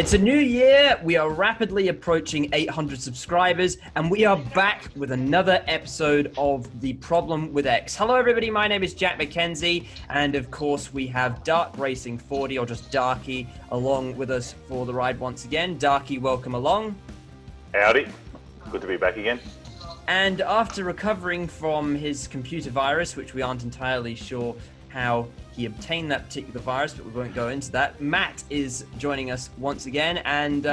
It's a new year. We are rapidly approaching 800 subscribers, and we are back with another episode of The Problem with X. Hello, everybody. My name is Jack MacKenzie, and of course, we have Dark Racing 40, or just Darky, along with us for the ride once again. Darky, welcome along. Howdy. Good to be back again. And after recovering from his computer virus, which we aren't entirely sure how he obtained that particular virus, but we won't go into that, Matt is joining us once again, and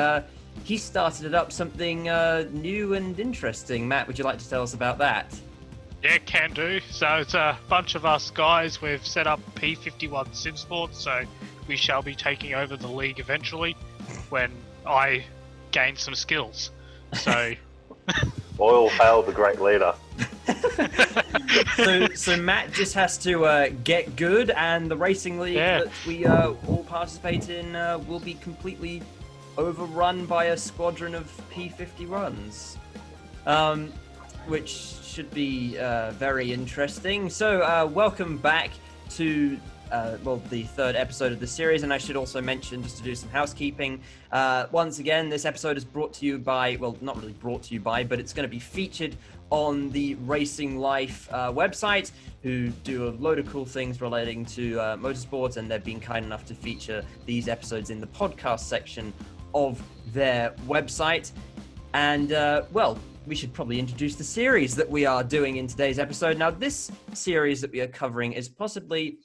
he started it up something new and interesting. Matt, would you like to tell us about that? Yeah, can do. So it's a bunch of us guys. We've set up P-51 Simsports, so we shall be taking over the league eventually when I gain some skills. So... Oil hail the great leader. So Matt just has to get good, and the racing league that we all participate in will be completely overrun by a squadron of P-51s, which should be very interesting. So welcome back to the third episode of the series, and I should also mention, just to do some housekeeping, once again, this episode is brought to you by, well, not really brought to you by, but it's going to be featured on the Racing Life website, who do a load of cool things relating to motorsports, and they've been kind enough to feature these episodes in the podcast section of their website. And, we should probably introduce the series that we are doing in today's episode. Now, this series that we are covering is possibly...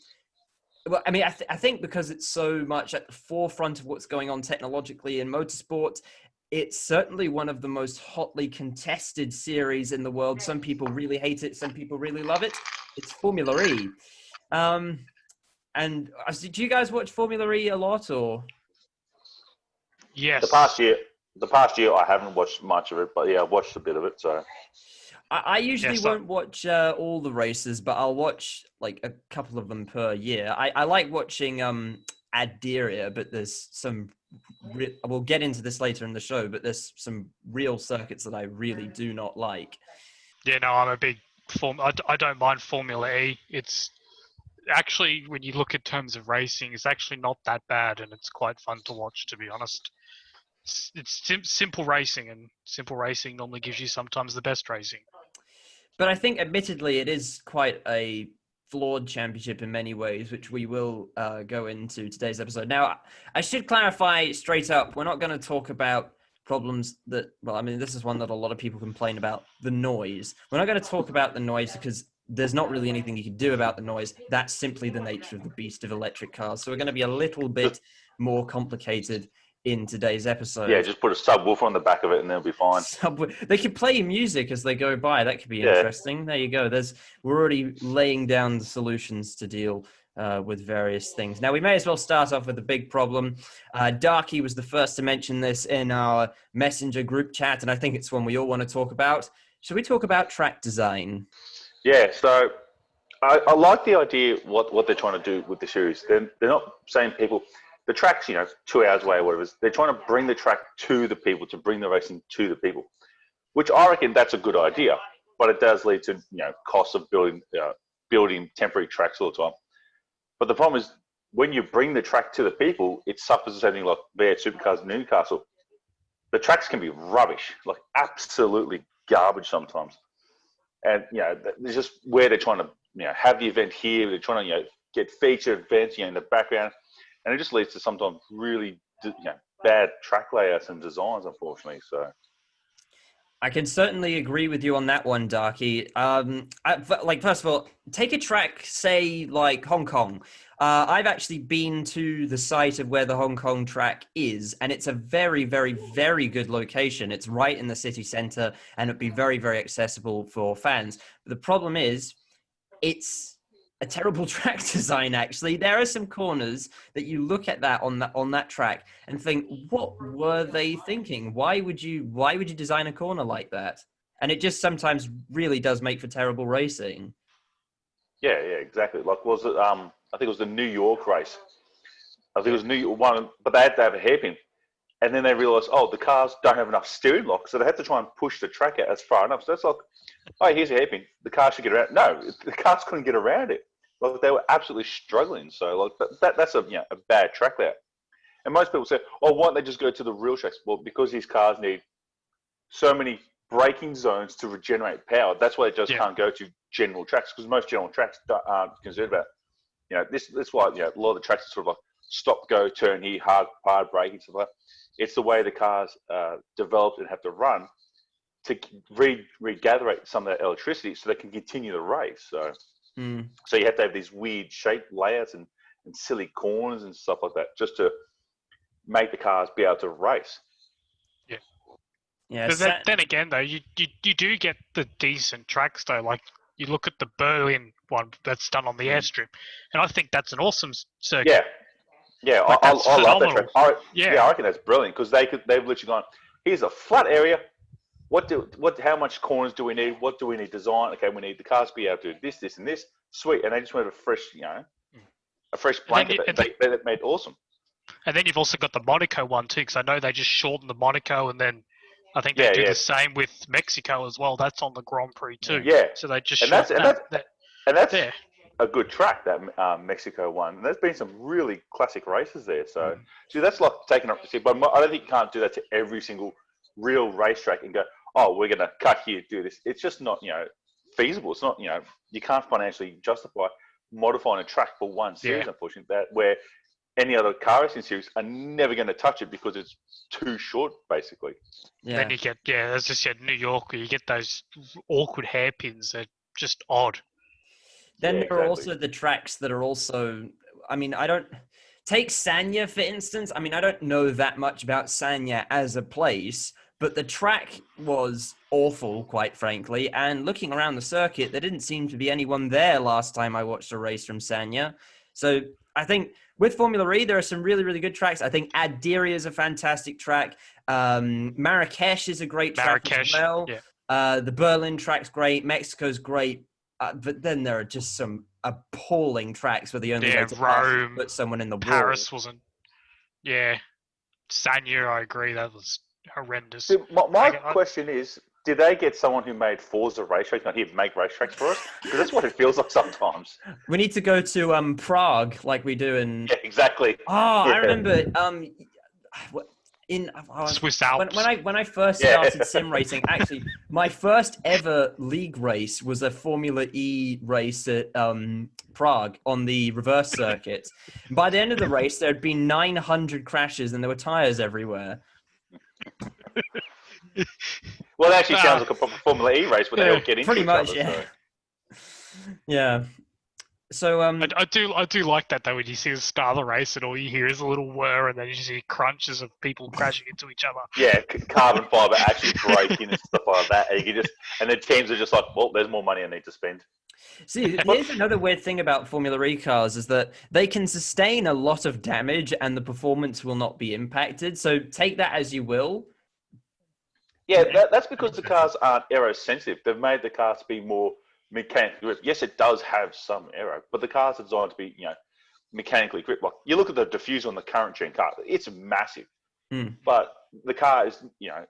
Well, I mean, I think because it's so much at the forefront of what's going on technologically in motorsport, it's certainly one of the most hotly contested series in the world. Some people really hate it. Some people really love it. It's Formula E. And do you guys watch Formula E a lot, or? Yes. The past year, I haven't watched much of it, but yeah, I've watched a bit of it. So. I usually won't watch all the races, but I'll watch like a couple of them per year. I like watching Adria, but there's some... we'll get into this later in the show, but there's some real circuits that I really do not like. Yeah, no, I'm a big... I don't mind Formula E. It's actually, when you look at terms of racing, it's actually not that bad, and it's quite fun to watch, to be honest. It's simple racing, and simple racing normally gives you sometimes the best racing. But I think, admittedly, it is quite a flawed championship in many ways, which we will go into today's episode. Now, I should clarify straight up, we're not going to talk about problems that, well, I mean, this is one that a lot of people complain about, the noise. We're not going to talk about the noise because there's not really anything you can do about the noise. That's simply the nature of the beast of electric cars. So we're going to be a little bit more complicated in today's episode. Yeah, just put a subwoofer on the back of it and they'll be fine. They could play music as they go by. That could be interesting. There you go. We're already laying down the solutions to deal with various things. Now, we may as well start off with the big problem. Darky was the first to mention this in our Messenger group chat, and I think it's one we all want to talk about. Should we talk about track design? Yeah, so I like the idea what they're trying to do with the series. They're not saying people... The track's, 2 hours away or whatever. They're trying to bring the track to the people, to bring the racing to the people, which I reckon that's a good idea. But it does lead to, costs of building temporary tracks all the time. But the problem is when you bring the track to the people, it suffers something like V8 Supercars in Newcastle. The tracks can be rubbish, like absolutely garbage sometimes. And, there's just where they're trying to, have the event here. They're trying to, get featured events, in the background. And it just leads to sometimes really bad track layouts and designs, unfortunately. So, I can certainly agree with you on that one, Darky. First of all, take a track, say, like Hong Kong. I've actually been to the site of where the Hong Kong track is, and it's a very, very, very good location. It's right in the city centre, and it'd be very, very accessible for fans. But the problem is, it's a terrible track design, actually. There are some corners that you look at that on that track and think, what were they thinking? Why would you design a corner like that? And it just sometimes really does make for terrible racing. Yeah, exactly. Like, was it? I think it was the New York race. I think it was New York one, but they had to have a hairpin. And then they realised, the cars don't have enough steering lock, so they had to try and push the track out as far enough. So that's like, here's a hairpin. The car should get around. No, the cars couldn't get around it. Like, they were absolutely struggling. So, like, that's a bad track layout. And most people say, "Oh, why don't they just go to the real tracks?" Well, because these cars need so many braking zones to regenerate power. That's why they just can't go to general tracks, because most general tracks aren't concerned about. That's why a lot of the tracks are sort of like stop, go, turn here, hard braking, stuff like that. It's the way the cars developed and have to run to regather some of that electricity so they can continue the race. So, so you have to have these weird shape layouts and silly corners and stuff like that just to make the cars be able to race. Yeah. But then again, though, you do get the decent tracks, though. Like, you look at the Berlin one that's done on the airstrip, and I think that's an awesome circuit. Yeah, like, I love that track. I reckon that's brilliant, because they've literally gone, here's a flat area. How much corners do we need? What do we need design? Okay, we need the cars to be able to do this, and this. Sweet, and they just went a fresh blanket. That made awesome. And then you've also got the Monaco one too, because I know they just shortened the Monaco, and then I think they do the same with Mexico as well. That's on the Grand Prix too. Yeah. So they just and that's a good track, that Mexico one. And there's been some really classic races there. So, that's like taking up to see. But I don't think you can't do that to every single real racetrack and go, oh, we're going to cut here, do this. It's just not, feasible. It's not, you can't financially justify modifying a track for one series, unfortunately, where any other car racing series are never going to touch it because it's too short, basically. Yeah. Then you get, as I said, New York, where you get those awkward hairpins. They're just odd. Then there are also the tracks that are also, take Sanya, for instance. I don't know that much about Sanya as a place, but the track was awful, quite frankly. And looking around the circuit, there didn't seem to be anyone there last time I watched a race from Sanya. So I think with Formula E, there are some really, really good tracks. I think Adiri is a fantastic track. Marrakesh is a great track as well. Yeah. The Berlin track's great. Mexico's great. But then there are just some appalling tracks where the only way to Rome, put someone in the Paris wasn't. Yeah. Sanya, I agree. That was horrendous. See, my question is, did they get someone who made Forza racetracks? Not here, make racetracks for us? Because that's what it feels like sometimes. We need to go to Prague, like we do in. Yeah, exactly. Oh, I remember. In Swiss Alps. When I first started sim racing, actually, my first ever league race was a Formula E race at Prague on the reverse circuit. By the end of the race, there had been 900 crashes and there were tires everywhere. Well, it actually sounds like a proper Formula E race where they all get into pretty each much, other. yeah. So. Yeah. So I do like that though, when you see the start of the race and all you hear is a little whir and then you see crunches of people crashing into each other. Yeah, carbon fiber actually breaking and stuff like that. And the teams are just like, well, there's more money I need to spend. See, here's another weird thing about Formula E cars is that they can sustain a lot of damage and the performance will not be impacted. So take that as you will. Yeah, that's because the cars aren't aero sensitive. They've made the cars to be more mechanically gripped. Yes, it does have some aero, but the cars are designed to be, mechanically gripped. Like you look at the diffuser on the current gen car, it's massive. But the car is,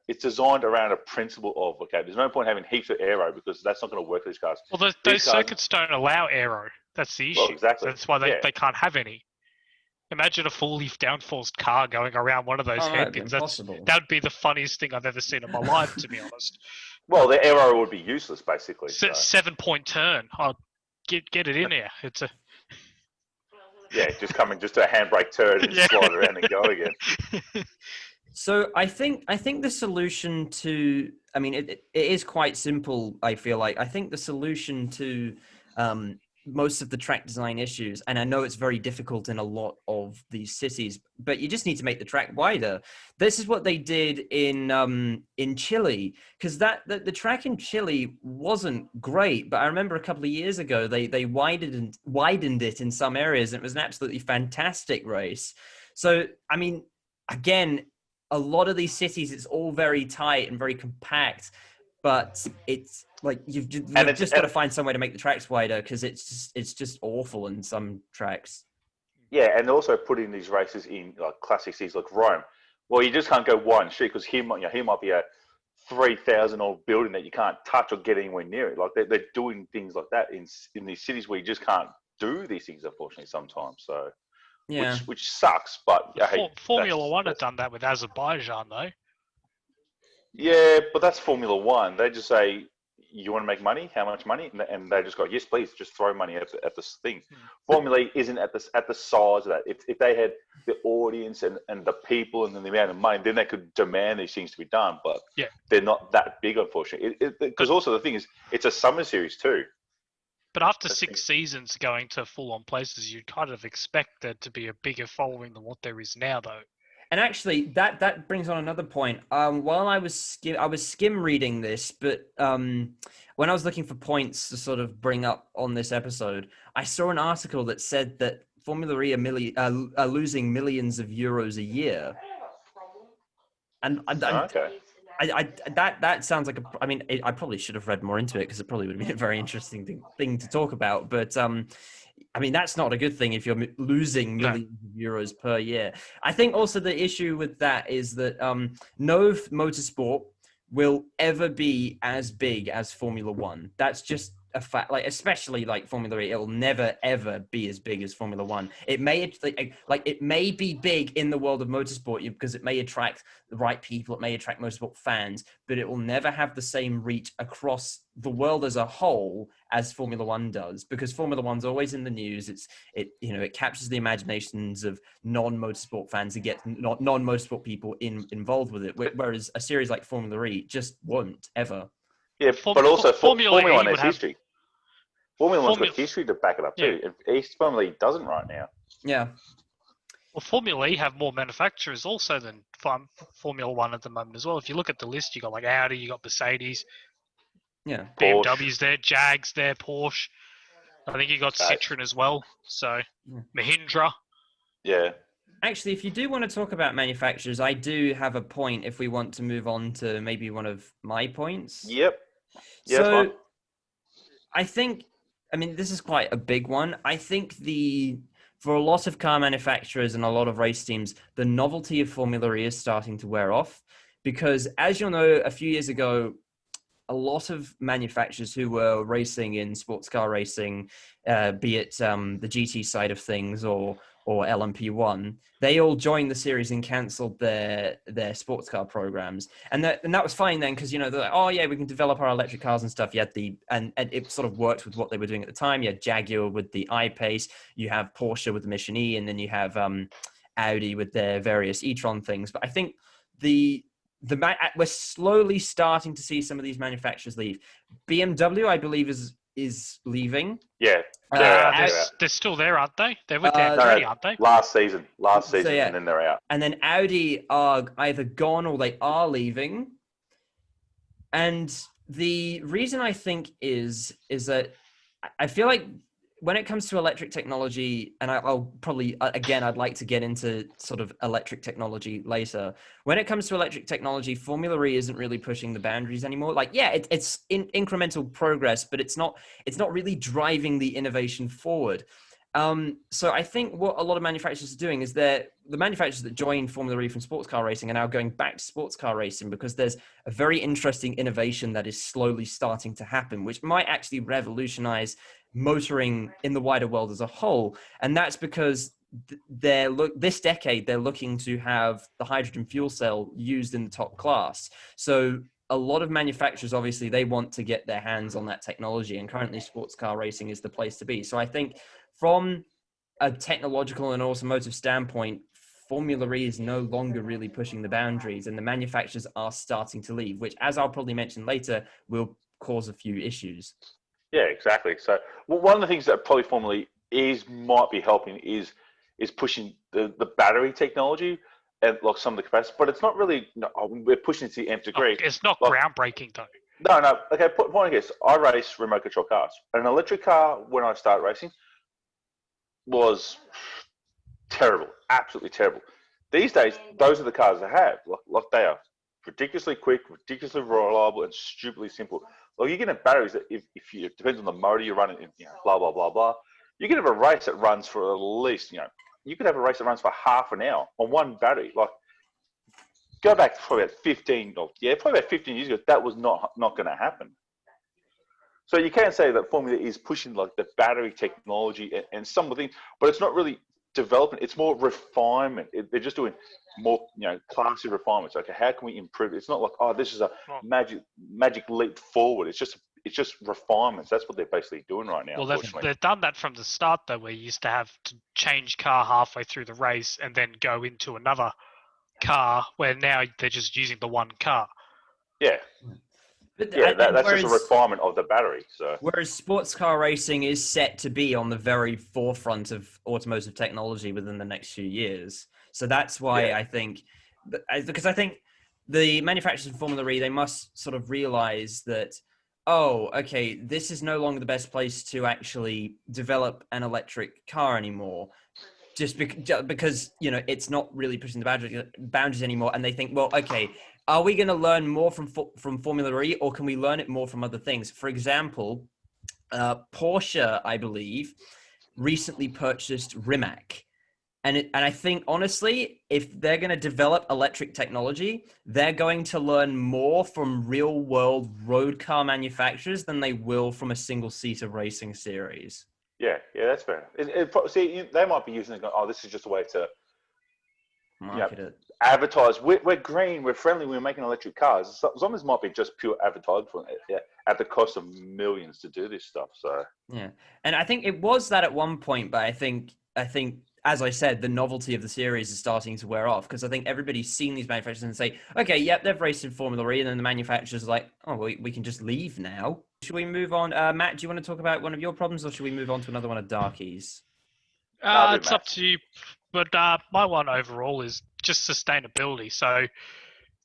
it's designed around a principle of, okay, there's no point having heaps of aero because that's not going to work for these cars. Well, those circuits don't allow aero. That's the issue. Well, exactly. So that's why they can't have any. Imagine a fully downforced car going around one of those hairpins. That would be the funniest thing I've ever seen in my life, to be honest. Well, the aero would be useless, basically. 7-point turn. I'll get it in here. It's a. Yeah, just a handbrake turn and slide around and go again. So I think the solution to, it is quite simple. I feel like I think the solution to most of the track design issues, and I know it's very difficult in a lot of these cities, but you just need to make the track wider. This is what they did in Chile, because the track in Chile wasn't great, but I remember a couple of years ago they widened it in some areas, and it was an absolutely fantastic race. So again, a lot of these cities, it's all very tight and very compact, but it's like you've just got to find some way to make the tracks wider because it's just awful in some tracks. Yeah, and also putting these races in like classic cities like Rome. Well, you just can't go one street because here might be a 3,000-old building that you can't touch or get anywhere near it. Like they're doing things like that in these cities where you just can't do these things, unfortunately, sometimes. So Yeah. which sucks. But hey, Formula One have done that with Azerbaijan, though. yeah, but that's Formula One. They just say, you want to make money? How much money? And they just go, yes, please, just throw money at this thing. Formula E isn't at the size of that. If they had the audience and the people and the amount of money, then they could demand these things to be done. But they're not that big, unfortunately. Because also the thing is, it's a summer series too. But after 6 seasons going to full-on places, you'd kind of expect there to be a bigger following than what there is now, though. And actually, that brings on another point. While I was skim reading this, but when I was looking for points to sort of bring up on this episode, I saw an article that said that Formula E are losing millions of euros a year. And that sounds like I probably should have read more into it because it probably would have been a very interesting thing to talk about. But that's not a good thing if you're losing millions of euros per year. I think also the issue with that is that no motorsport will ever be as big as Formula One. That's just a fact. Like, especially like Formula E, it will never ever be as big as Formula One. It may it may be big in the world of motorsport because it may attract the right people, it may attract motorsport fans, but it will never have the same reach across the world as a whole as Formula One does, because Formula One's always in the news. It captures the imaginations of non-motorsport fans and gets non-motorsport people involved with it, whereas a series like Formula E just won't ever. Yeah, but also Formula One has history. Formula One's got history to back it up too. Formula E doesn't right now. Yeah. Well, Formula E have more manufacturers also than Formula One at the moment as well. If you look at the list, you got like Audi, you got Mercedes, BMW's there, Jags there, Porsche. I think you got Citroen as well. So Mahindra. Yeah. Actually, if you do want to talk about manufacturers, I do have a point if we want to move on to maybe one of my points. Yep. So I think, this is quite a big one. I think for a lot of car manufacturers and a lot of race teams, the novelty of Formula E is starting to wear off because, as you'll know, a few years ago, a lot of manufacturers who were racing in sports car racing, be it the GT side of things or LMP1, they all joined the series and cancelled their sports car programs, and that was fine then because they're like, oh yeah, we can develop our electric cars and stuff. You had and it sort of worked with what they were doing at the time. You had Jaguar with the I-Pace, you have Porsche with the Mission E, and then you have Audi with their various e-tron things. But I think we're slowly starting to see some of these manufacturers leave. BMW, I believe, is leaving. Yeah, they're still there, aren't they? They're with them already, aren't they? Last season, and then they're out. And then Audi are either gone or they are leaving. And the reason I think is that I feel like when it comes to electric technology, and I'll probably, again, I'd like to get into sort of electric technology later. When it comes to electric technology, Formula E isn't really pushing the boundaries anymore. Like, yeah, it's incremental progress, but it's not really driving the innovation forward. So I think what a lot of manufacturers are doing is the manufacturers that joined Formula E from sports car racing are now going back to sports car racing because there's a very interesting innovation that is slowly starting to happen, which might actually revolutionize motoring in the wider world as a whole. And that's because this decade, they're looking to have the hydrogen fuel cell used in the top class. So a lot of manufacturers, obviously, they want to get their hands on that technology, and currently sports car racing is the place to be. So I think from a technological and automotive standpoint, Formula E is no longer really pushing the boundaries, and the manufacturers are starting to leave, which, as I'll probably mention later, will cause a few issues. Yeah, exactly. So one of the things that probably Formula E might be helping is pushing the battery technology and like some of the capacity, but it's not really. No, we're pushing it to the nth degree. It's not groundbreaking though. No. Okay, point against. I race remote control cars. An electric car when I started racing was terrible, absolutely terrible. These days, those are the cars I have. Like they are ridiculously quick, ridiculously reliable, and stupidly simple. Like you can have batteries that if you depends on the motor you're running, blah blah blah blah. You can have a race that runs for at least you could have a race that runs for half an hour on one battery. Like go back probably about 15 years ago, that was not going to happen. So you can say that Formula is pushing like the battery technology and some of the things, but it's not really development. It's more refinement. They're just doing more, classy refinements. Okay, how can we improve it? It's not like, oh, this is a magic leap forward. It's just refinements. That's what they're basically doing right now. Well, unfortunately. they've done that from the start, though, where you used to have to change car halfway through the race and then go into another car, where now they're just using the one car. Yeah. But That's just a refinement of the battery. So whereas sports car racing is set to be on the very forefront of automotive technology within the next few years, so that's why I think, because I think the manufacturers of Formula E, they must sort of realize that, oh, okay, this is no longer the best place to actually develop an electric car anymore. Just because it's not really pushing the boundaries anymore, and they think, well, okay, are we going to learn more from Formula E, or can we learn it more from other things? For example, Porsche, I believe, recently purchased Rimac, and I think honestly, if they're going to develop electric technology, they're going to learn more from real world road car manufacturers than they will from a single seater racing series. Yeah, that's fair. They might be using it. Oh, this is just a way to market it, advertise. We're green, we're friendly, we're making electric cars. Some of this might be just pure advertisement at the cost of millions to do this stuff. So yeah, and I think it was that at one point, but I think as I said, the novelty of the series is starting to wear off, because I think everybody's seen these manufacturers and say, okay, yep, they've raced in Formula E, and then the manufacturers are like, oh, we can just leave now. Should we move on? Matt, do you want to talk about one of your problems, or should we move on to another one of Darky's? It's up to you. But my one overall is just sustainability. So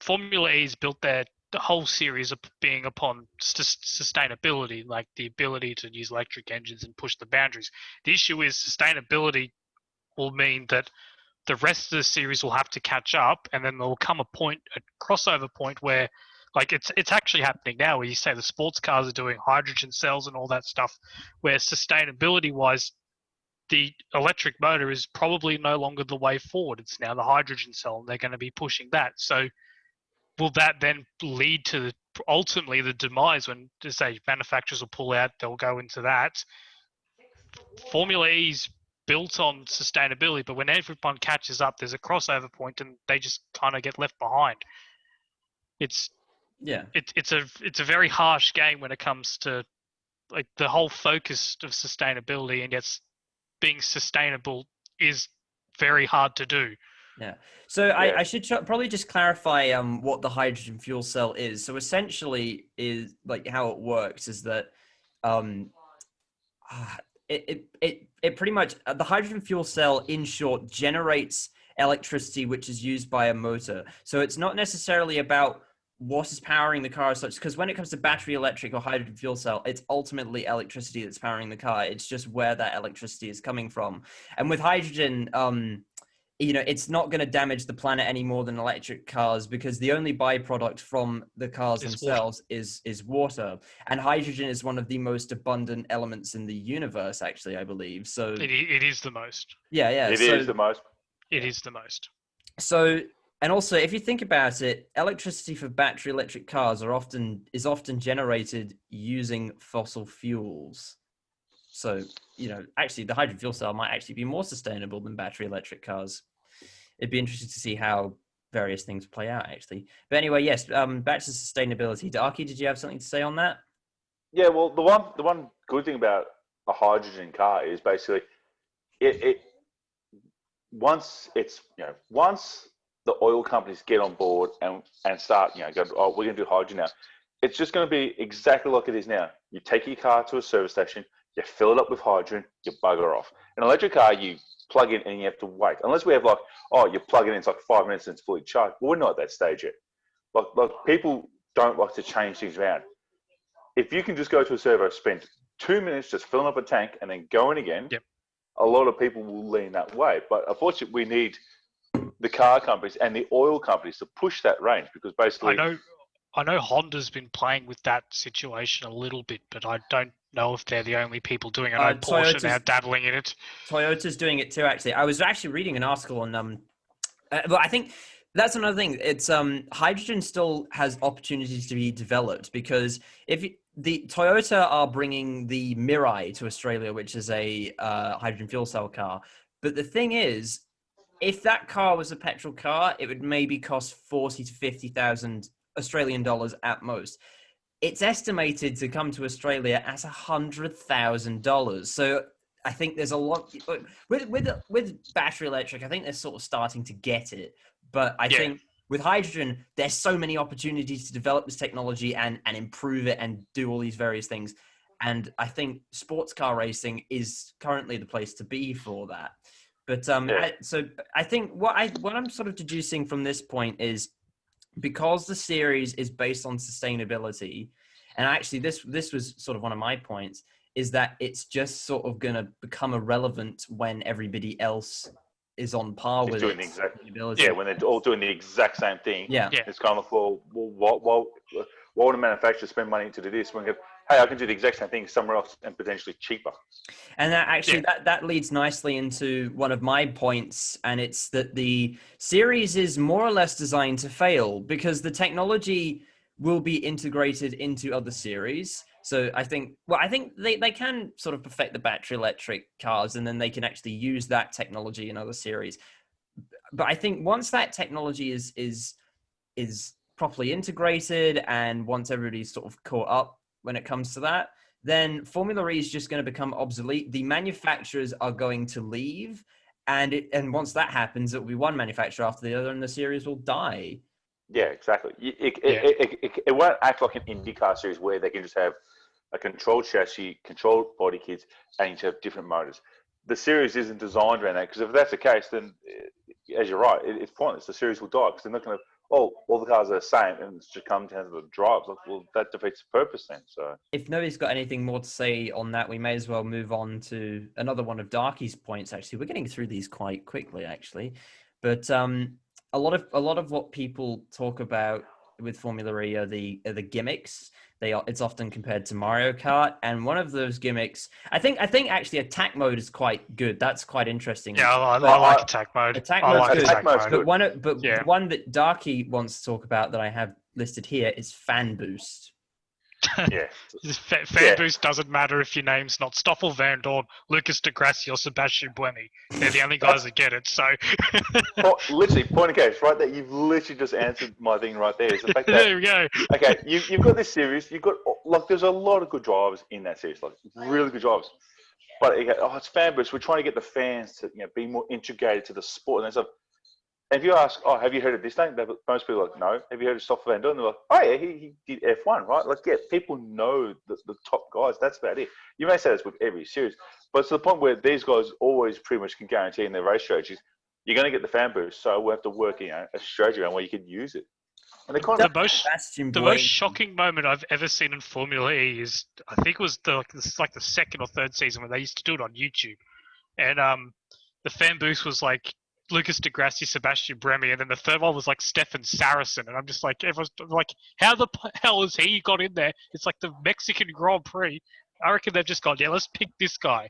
Formula E's built the whole series being upon sustainability, like the ability to use electric engines and push the boundaries. The issue is sustainability will mean that the rest of the series will have to catch up, and then there will come a crossover point where, like, it's actually happening now, where you say the sports cars are doing hydrogen cells and all that stuff, where sustainability-wise, the electric motor is probably no longer the way forward. It's now the hydrogen cell, and they're going to be pushing that. So will that then lead to ultimately the demise when, to say, manufacturers will pull out, they'll go into that? Formula E's built on sustainability, but when everyone catches up, there's a crossover point, and they just kind of get left behind. It's a very harsh game when it comes to, like, the whole focus of sustainability, and yet being sustainable is very hard to do. Yeah. So I should probably just clarify what the hydrogen fuel cell is. So essentially, is like how it works is that it pretty much, the hydrogen fuel cell, in short, generates electricity which is used by a motor. So it's not necessarily about what is powering the car as such, because when it comes to battery electric or hydrogen fuel cell, it's ultimately electricity that's powering the car. It's just where that electricity is coming from. And with hydrogen, it's not going to damage the planet any more than electric cars, because the only byproduct from the cars themselves is water. And hydrogen is one of the most abundant elements in the universe, actually, I believe. So it is the most. Yeah. It is the most. It is the most. So, and also, if you think about it, electricity for battery electric cars is often generated using fossil fuels. So, actually, the hydrogen fuel cell might actually be more sustainable than battery electric cars. It'd be interesting to see how various things play out, actually. But anyway, yes, back to sustainability. Darky, did you have something to say on that? Yeah, well, the one good thing about a hydrogen car is basically once the oil companies get on board and start, go, oh, we're going to do hydrogen now, it's just going to be exactly like it is now. You take your car to a service station, you fill it up with hydrogen, you bugger off. An electric car, you plug in and you have to wait. Unless we have you plug it in, it's like 5 minutes and it's fully charged. But we're not at that stage yet. Like people don't like to change things around. If you can just go to a servo, spend 2 minutes just filling up a tank and then going again, a lot of people will lean that way. But unfortunately, we need the car companies and the oil companies to push that range, because basically... I know Honda's been playing with that situation a little bit, but I don't know if they're the only people doing it. I know Porsche now dabbling in it. Toyota's doing it too, actually. I was actually reading an article on... but I think that's another thing. It's hydrogen still has opportunities to be developed, because the Toyota are bringing the Mirai to Australia, which is a hydrogen fuel cell car. But the thing is, if that car was a petrol car, it would maybe cost 40 to 50,000 Australian dollars at most. It's estimated to come to Australia as $100,000. So I think there's a lot with battery electric. I think they're sort of starting to get it, but I think with hydrogen, there's so many opportunities to develop this technology and improve it and do all these various things. And I think sports car racing is currently the place to be for that. But so I think what I'm sort of deducing from this point is, because the series is based on sustainability, and actually this was sort of one of my points, is that it's just sort of going to become irrelevant when everybody else is on par with doing when they're all doing the exact same thing. It's kind of like, well, why would a manufacturer spend money to do this when hey, I can do the exact same thing somewhere else and potentially cheaper? And that actually that leads nicely into one of my points, and it's that the series is more or less designed to fail because the technology will be integrated into other series. So I think they can sort of perfect the battery electric cars, and then they can actually use that technology in other series. But I think once that technology is properly integrated, and once everybody's sort of caught up when it comes to that, then Formula E is just going to become obsolete. The manufacturers are going to leave, and once that happens, it will be one manufacturer after the other, and the series will die. Yeah, exactly. It won't act like an IndyCar series where they can just have a controlled chassis, controlled body kits, and you have different motors. The series isn't designed around that, because if that's the case, then, as you're right, it's pointless. The series will die because they're not going to, all the cars are the same and it's just come down to the drives. Like, well, that defeats the purpose then. So if nobody's got anything more to say on that, we may as well move on to another one of Darky's points. Actually, we're getting through these quite quickly, actually, but a lot of what people talk about with Formula E are the gimmicks. It's often compared to Mario Kart, and one of those gimmicks, I think actually attack mode is quite good. That's quite interesting. Yeah, I like attack mode. Attack mode's good. But the one that Darky wants to talk about that I have listed here is fan boost. Yeah. Fan boost doesn't matter if your name's not Stoffel Van Dorn, Lucas de Grassi, or Sebastian Buemi. They're the only guys that get it. So, literally, point of case, right there. You've literally just answered my thing right there. Is the fact that, there we go. Okay, you've got this series. You've got, like, there's a lot of good drivers in that series, like really good drivers. But it's fan boost. We're trying to get the fans to be more integrated to the sport and stuff. And if you ask, have you heard of this name? Most people are like, no. Have you heard of Stoffel Van Dorn? They're like, oh yeah, he did F1, right? Like, yeah, people know the top guys. That's about it. You may say this with every series, but it's to the point where these guys always pretty much can guarantee in their race strategies, you're going to get the fan boost. So we have to work a strategy around where you can use it. And the most shocking moment I've ever seen in Formula E is, I think it was the second or third season when they used to do it on YouTube, and the fan boost was like Lucas de Grassi, Sebastian Buemi, and then the third one was like Stefan Saracen, and I'm just like, everyone's like, how the hell has he got in there? It's like the Mexican Grand Prix. I reckon they've just gone, let's pick this guy.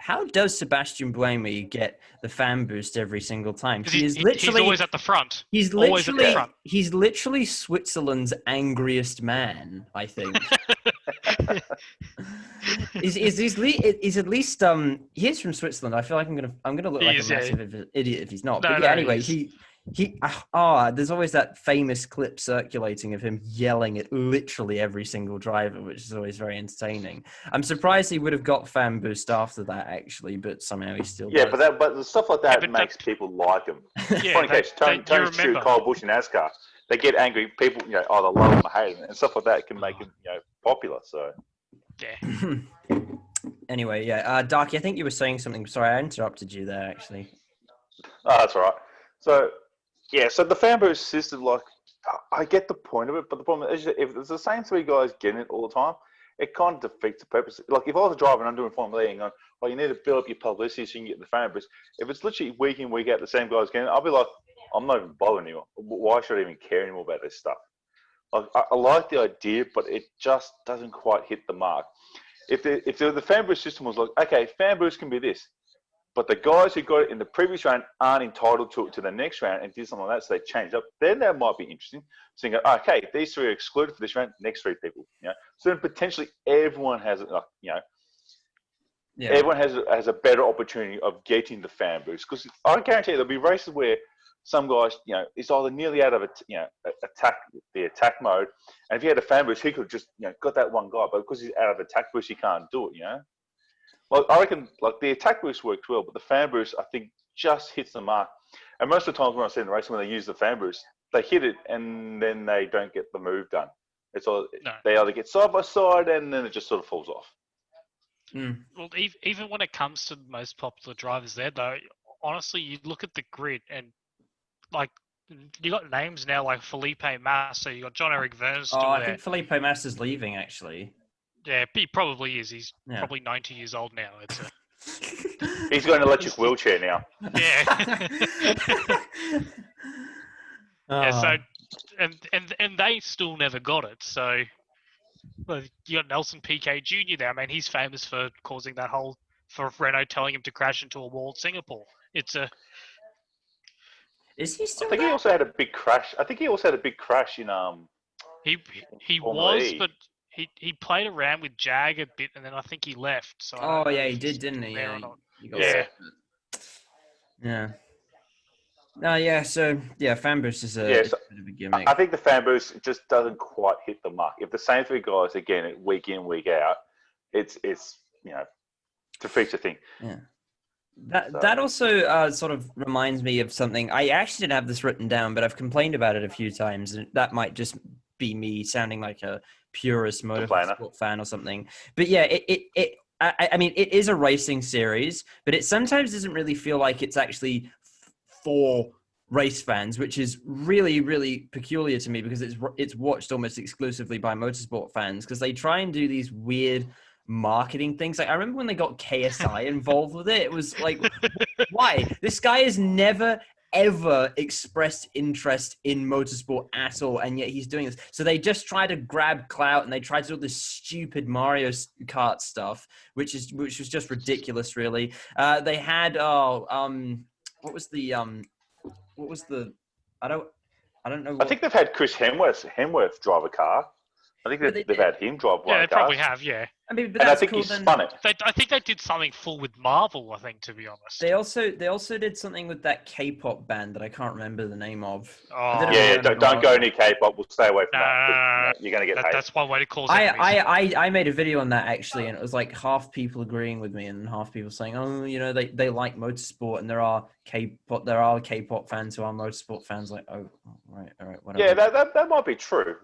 How does Sebastian Buemi get the fan boost every single time? He's always at the front. He's literally Switzerland's angriest man, I think. He's at least he is from Switzerland. I feel like I'm gonna look like a massive idiot if he's not. But anyway, there's always that famous clip circulating of him yelling at literally every single driver, which is always very entertaining. I'm surprised he would have got fan boost after that, actually, but somehow he still does. but the stuff like that makes people like him. Funny case, Tony Stewart, Kyle Busch, and NASCAR, they get angry. People, either love him or hate him, and stuff like that can make him, popular. So, yeah. Anyway, Darky, I think you were saying something. Sorry, I interrupted you there, actually. Oh, that's all right. So, so the fan boost system, like, I get the point of it, but the problem is, if it's the same three guys getting it all the time, it kind of defeats the purpose. Like, if I was a driver and I'm doing Formula E and going, you need to build up your publicity so you can get the fan boost. If it's literally week in, week out, the same guys getting it, I'll be like, I'm not even bothering anymore. Why should I even care anymore about this stuff? Like, I like the idea, but it just doesn't quite hit the mark. If the fan boost system was like, okay, fan boost can be this, but the guys who got it in the previous round aren't entitled to it to the next round and did something like that, so they changed up, then that might be interesting. So you go, okay, these three are excluded for this round, next three people. So then potentially everyone has it, everyone has a better opportunity of getting the fan boost. Because I guarantee there'll be races where some guys, is either nearly out of the attack mode, and if he had a fan boost, he could have just got that one guy. But because he's out of attack boost, he can't do it. Like I reckon, like the attack boost works well, but the fan boost I think just hits the mark. And most of the times when I see in the racing when they use the fan boost, they hit it and then they don't get the move done. They either get side by side and then it just sort of falls off. Mm. Well, even when it comes to the most popular drivers there, though, honestly, you look at the grid and like you got names now like Felipe Massa, you got John Eric Vernon still there. I think Felipe Massa's leaving actually. Yeah, he probably is. He's probably 90 years old now. He's got an electric wheelchair now. Yeah. Yeah. So, and they still never got it. So, well, you got Nelson Piquet Jr. there. I mean, he's famous for causing that for Renault telling him to crash into a wall at Singapore. Is he still? I think he also had a big crash. In He Formula was, E. but he played around with Jag a bit, and then I think he left. So he did, didn't he? Yeah. Yeah. No, yeah. So fan boost is a bit of a gimmick. I think the fan boost just doesn't quite hit the mark. If the same three guys again week in week out, it's defeats the thing. Yeah. That also sort of reminds me of something. I actually didn't have this written down, but I've complained about it a few times, and that might just be me sounding like a purist motorsport fan or something. But yeah, I mean, it is a racing series, but it sometimes doesn't really feel like it's actually for race fans, which is really, really peculiar to me because it's watched almost exclusively by motorsport fans because they try and do these weird marketing things. Like I remember when they got KSI involved with it, it was like, why? This guy has never ever expressed interest in motorsport at all, and yet he's doing this. So they just try to grab clout and they try to do this stupid Mario Kart stuff, which was just ridiculous, really. They had what was the I don't know. I think they've had Chris Hemsworth drive a car. I think they've had him drive one. Yeah, they probably have. Yeah. I mean, but and that's I think cool, he spun it. I think they did something full with Marvel. I think, to be honest. They also did something with that K-pop band that I can't remember the name of. Oh. Yeah, don't go near K-pop. We'll stay away from that. You're going to get hate. That's one way to cause it. I made a video on that actually, and it was like half people agreeing with me and half people saying, oh, they like motorsport, and there are K-pop fans who are motorsport fans. Like, oh, all right, whatever. Yeah, that might be true,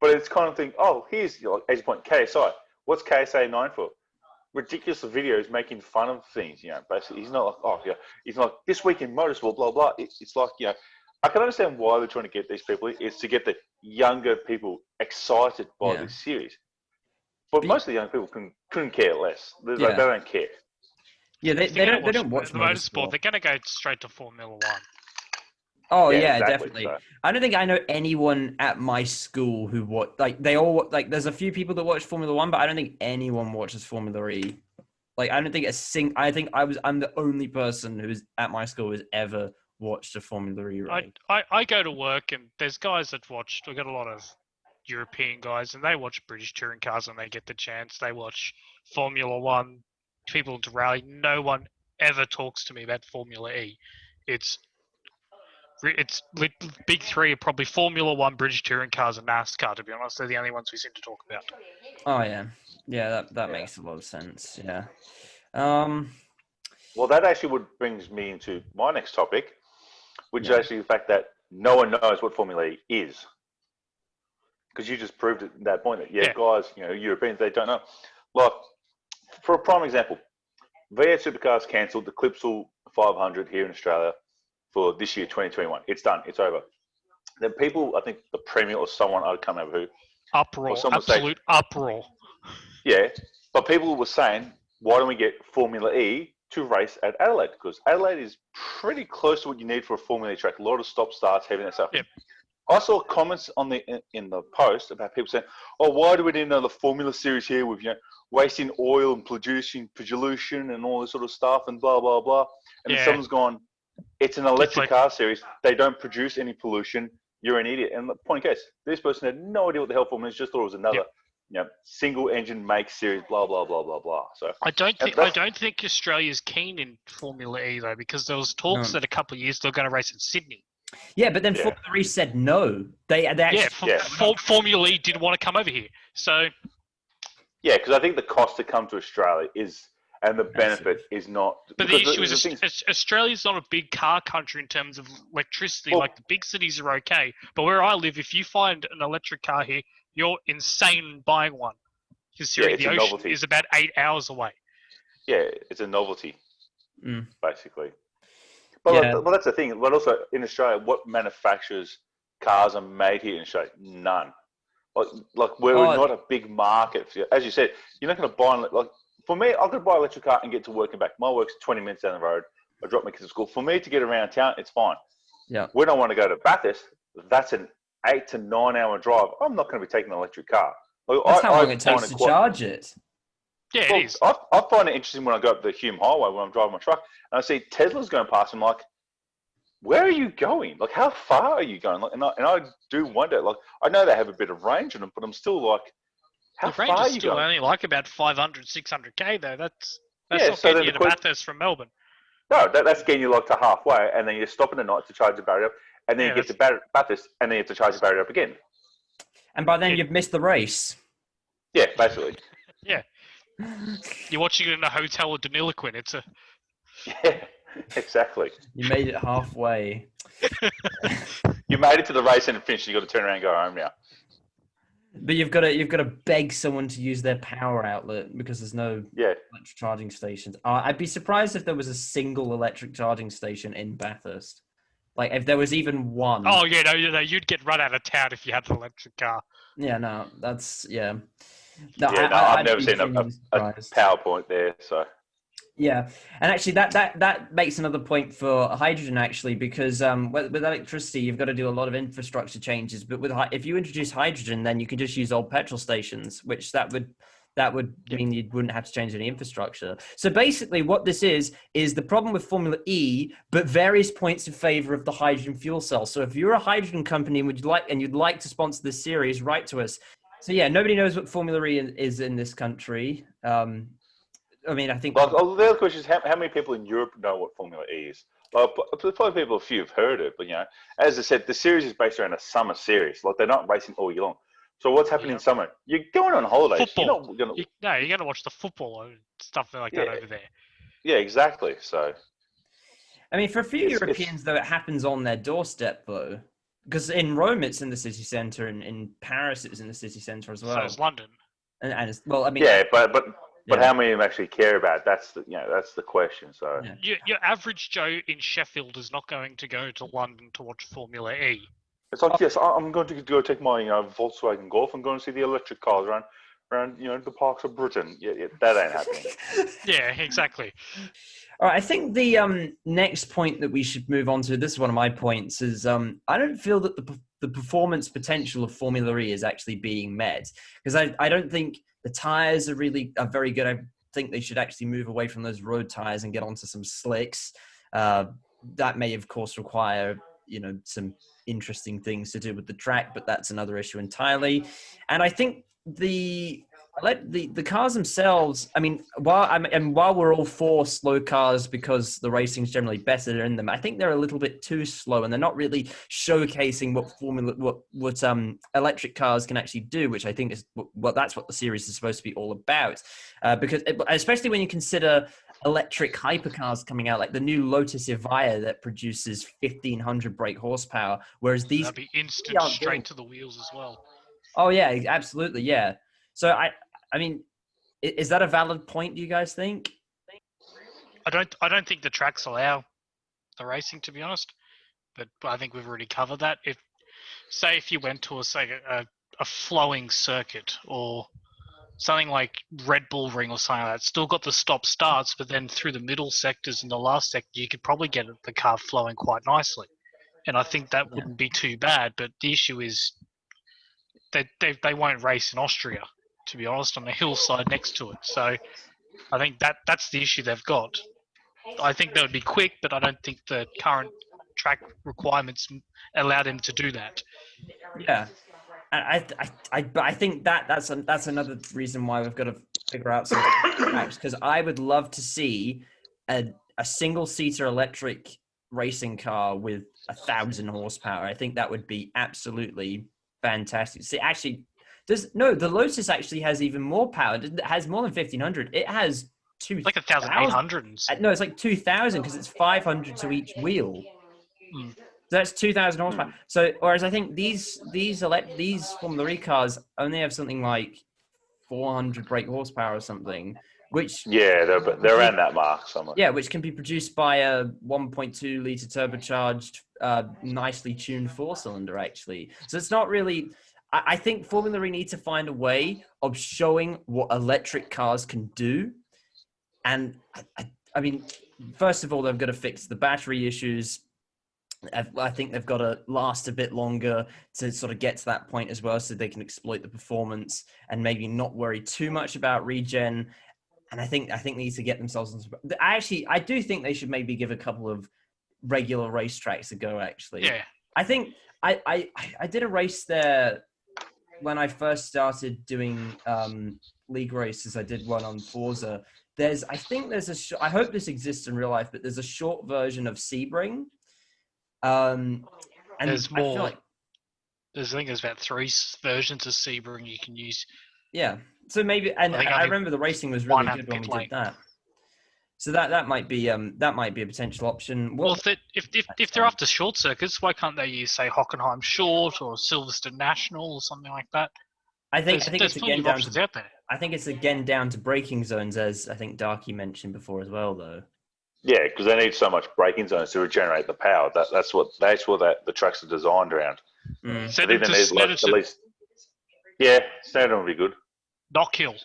but it's kind of thing. Oh, here's as you point KSI. What's KSI known for? Ridiculous videos making fun of things. Basically, he's not like he's not like this week in motorsport, blah blah. It's like I can understand why they're trying to get these people. It's to get the younger people excited by this series. But most of the young people couldn't care less. They don't care. Yeah, they don't watch the motorsport. They're going to go straight to Formula One. Oh Yeah, yeah, exactly, definitely. so. I don't think I know anyone at my school who there's a few people that watch Formula One, but I don't think anyone watches Formula E. Like I don't think I'm the only person who's at my school who's ever watched a Formula E race. I go to work and there's guys that watch. We got a lot of European guys and they watch British touring cars when they get the chance. They watch Formula One, people into rally. No one ever talks to me about Formula E. It's big three are probably Formula One, British touring cars, and NASCAR. To be honest, they're the only ones we seem to talk about. Oh yeah. That makes a lot of sense. Yeah. Well, that actually brings me into my next topic, which is actually the fact that no one knows what Formula E is. Because you just proved it at that point that guys, Europeans, they don't know. Like for a prime example, V8 Supercars cancelled the Clipsal 500 here in Australia for this year, 2021. It's done. It's over. Then people, I think the Premier or someone, I can't remember who. Uproar. Absolute uproar. Yeah. But people were saying, why don't we get Formula E to race at Adelaide? Because Adelaide is pretty close to what you need for a Formula E track. A lot of stop starts, having that stuff. Yep. I saw comments in the post about people saying, oh, why do we need another Formula series here with, wasting oil and producing pollution and all this sort of stuff and blah, blah, blah. And then someone's gone, it's an electric car series. They don't produce any pollution. You're an idiot. And the point case, this person had no idea what the hell Formula is, just thought it was another single engine make series, blah blah blah blah blah. So I don't think Australia's keen in Formula E though, because there was talks that a couple of years they're going to race in Sydney. Yeah, but then Formula E said no. They actually Formula E didn't want to come over here. So because I think the cost to come to Australia and the benefit is not. But the issue is Australia's not a big car country in terms of electricity. Like the big cities are okay, but where I live, if you find an electric car here, you're insane buying one. Considering the ocean is about 8 hours away. Yeah, it's a novelty, basically. But that's the thing. But also in Australia, what manufacturers cars are made here in Australia? None. Like we're not a big market. As you said, you're not going to buy like. For me, I could buy an electric car and get to work and back. My work's 20 minutes down the road. I drop my kids to school. For me to get around town, it's fine. Yeah. When I want to go to Bathurst, that's an 8 to 9 hour drive. I'm not going to be taking an electric car. That's how long it takes to charge it. Yeah, it is. I find it interesting when I go up the Hume Highway when I'm driving my truck and I see Teslas going past. I'm like, where are you going? Like, how far are you going? Like, and I do wonder. Like, I know they have a bit of range on them, but I'm still like, how far are you going? The range is still only like about 500, 600k though. That's not getting you to Bathurst from Melbourne. No, that's getting you like to halfway, and then you're stopping at night to charge the battery up, and then you get to Bathurst, and then you have to charge the battery up again. And by then you've missed the race. Yeah, basically. Yeah. You're watching it in a hotel with Deniliquin. Yeah, exactly. You made it halfway. You made it to the race and finished. You've got to turn around and go home now. But you've got to beg someone to use their power outlet because there's no electric charging stations. I'd be surprised if there was a single electric charging station in Bathurst. Like if there was even one. Oh yeah, no, you'd get run out of town if you had an electric car. Yeah, no, that's No, I've never seen a PowerPoint there, so. Yeah, and actually that makes another point for hydrogen actually, because with electricity you've got to do a lot of infrastructure changes, but if you introduce hydrogen, then you can just use old petrol stations, which that would mean you wouldn't have to change any infrastructure. So basically what this is the problem with Formula E, but various points in favor of the hydrogen fuel cell. So if you're a hydrogen company and you'd like to sponsor this series, write to us. So yeah, nobody knows what Formula E is in this country. I mean, I think... the other question is, how many people in Europe know what Formula E is? Well, probably a few have heard it, but, as I said, the series is based around a summer series. Like, they're not racing all year long. So what's happening in summer? You're going on holidays. Football. You're going to watch the football and stuff like that over there. Yeah, exactly. So... I mean, for a few Europeans, though, it happens on their doorstep, though. Because in Rome, it's in the city centre, and in Paris, it's in the city centre as well. So it's London. And it's, well, I mean... Yeah, but how many of them actually care about it? That's the question. So your average Joe in Sheffield is not going to go to London to watch Formula E. It's like, yes, I'm going to go take my Volkswagen Golf and go and see the electric cars around the parks of Britain. Yeah, that ain't happening. Yeah, exactly. All right, I think the next point that we should move on to, this is one of my points, is I don't feel that the performance potential of Formula E is actually being met, because I don't think the tires are very good. I think they should actually move away from those road tires and get onto some slicks. That may, of course, require some interesting things to do with the track, but that's another issue entirely. And I think the cars themselves, I mean, while we're all for slow cars because the racing's generally better in them, I think they're a little bit too slow, and they're not really showcasing what electric cars can actually do, which I think is that's what the series is supposed to be all about. Because especially when you consider electric hypercars coming out, like the new Lotus Evija that produces 1,500 brake horsepower, whereas these that'd be instant straight to the wheels as well. Oh yeah, absolutely, yeah. So I mean, is that a valid point, do you guys think? I don't think the tracks allow the racing, to be honest. But I think we've already covered that. If you went to a flowing circuit or something like Red Bull Ring or something like that, still got the stop starts, but then through the middle sectors and the last sector, you could probably get the car flowing quite nicely. And I think that wouldn't be too bad. But the issue is they won't race in Austria, to be honest, on the hillside next to it. So I think that's the issue they've got. I think they would be quick, but I don't think the current track requirements allow them to do that. Yeah. I think that's another reason why we've got to figure out some tracks, because I would love to see a single-seater electric racing car with 1,000 horsepower. I think that would be absolutely fantastic. See, actually, the Lotus actually has even more power. It has more than 1,500. It has It's like 1,800. No, it's like 2,000 because it's 500 to each wheel. Mm. So that's 2,000 horsepower. So, whereas I think these Formula E cars only have something like 400 brake horsepower or something, which they're around that mark somewhere. Yeah, which can be produced by a 1.2 liter turbocharged, nicely tuned four-cylinder. Actually, so it's not really. I think Formula E need to find a way of showing what electric cars can do, and I mean, first of all, they've got to fix the battery issues. I think they've got to last a bit longer to sort of get to that point as well, so they can exploit the performance and maybe not worry too much about regen. And I think they need to get themselves on. I do think they should maybe give a couple of regular racetracks a go. Actually, Yeah. I think I did a race there when I first started doing league races. I did one on Forza. I hope this exists in real life, but there's a short version of Sebring. And There's more. I feel like, I think there's about 3 versions of Sebring you can use. Yeah, so maybe, and I remember the racing was really good when we did that. So that might be a potential option. Well, if they're after short circuits, why can't they use, say, Hockenheim Short or Silverstone National or something like that? I think it's again down to out there. I think it's again down to braking zones, as I think Darky mentioned before as well, though. Yeah, because they need so much braking zones to regenerate the power. That's what the tracks are designed around. Mm. Send them to Snetterton. At least, yeah, Snetterton would be good. Knockhill.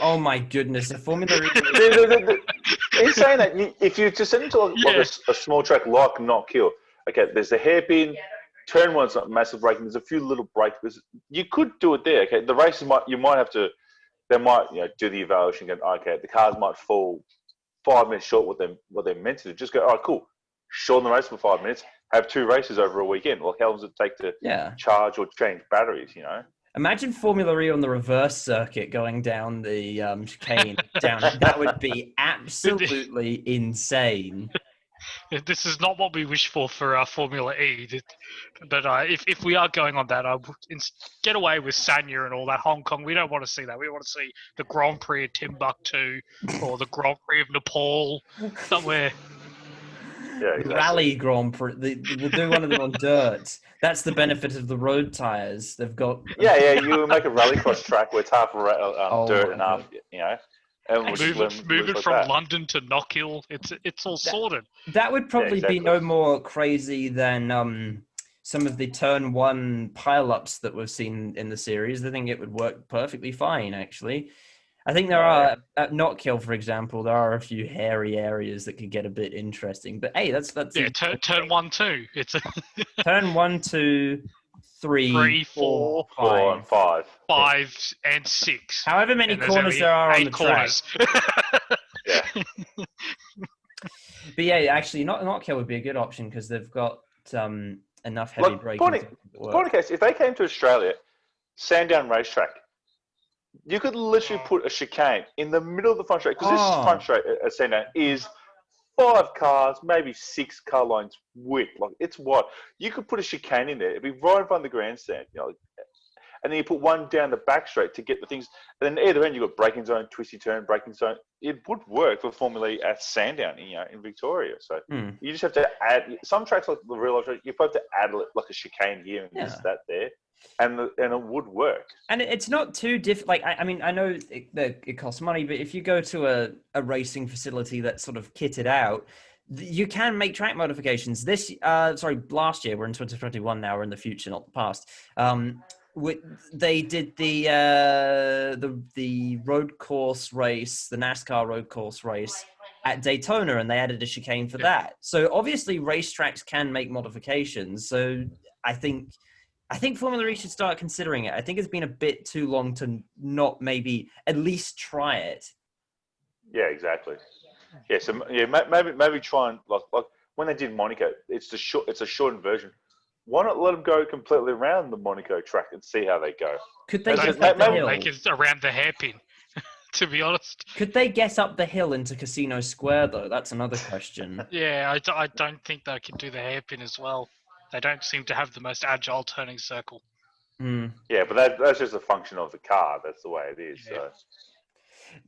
Oh my goodness, the Formula He's saying that if you just send it to a small track like Knockhill, okay, there's the hairpin, turn one's not massive braking, there's a few little breaks. You could do it there, okay? The races they might do the evaluation and go, okay, the cars might fall 5 minutes short what they're meant to do. Just go, all right, cool. Shorten the race for 5 minutes, have 2 races over a weekend. Well, how long does it take to charge or change batteries, Imagine Formula E on the reverse circuit going down the chicane down. That would be absolutely insane. This is not what we wish for Formula E. But if we are going on that, I would get away with Sanya and all that. Hong Kong, we don't want to see that. We want to see the Grand Prix of Timbuktu or the Grand Prix of Nepal somewhere. Yeah, exactly. Rally Grand Prix. We'll do one of them on dirt. That's the benefit of the road tires. They've got. Yeah. You make a rallycross track where it's half dirt and half, And move it from London to Knockhill. It's all sorted. That would probably be no more crazy than some of the Turn 1 pile-ups that we've seen in the series. I think it would work perfectly fine, actually. I think there are, at Knockhill, for example, there are a few hairy areas that could get a bit interesting. But hey, that's turn 1, 2. It's turn 1, 2, 3, 4, 5, 5 and 6. However many corners there are on the corners. Track. Yeah. But yeah, actually, Knockhill would be a good option because they've got enough heavy braking. Point of case, if they came to Australia, Sandown Racetrack, you could literally put a chicane in the middle of the front straight, because this front straight at Sandown is 5 cars, maybe 6 car lines width. Like, it's wide. You could put a chicane in there. It'd be right in front of the grandstand, and then you put one down the back straight to get the things. And then either end, you've got braking zone, twisty turn, braking zone. It would work for Formula E at Sandown, in Victoria. So you just have to add some tracks like the real life track. You have to add like a chicane here and that there. And it would work. And it's not too difficult. Like, I mean, I know it costs money, but if you go to a racing facility that's sort of kitted out, you can make track modifications. Last year, we're in 2021 now, we're in the future, not the past. They did the road course race, the NASCAR road course race at Daytona, and they added a chicane for that. So obviously racetracks can make modifications. So I think Formula E should start considering it. I think it's been a bit too long to not maybe at least try it. Yeah, exactly. Yeah, so maybe try and like when they did Monaco, it's a shortened version. why not let them go completely around the Monaco track and see how they go? Could they That's get just- up the maybe- hill? Make it around the hairpin, to be honest. Could they get up the hill into Casino Square though? That's another question. Yeah, I don't think they can do the hairpin as well. They don't seem to have the most agile turning circle. Hmm. Yeah, but that's just a function of the car. That's the way it is. Yeah. So.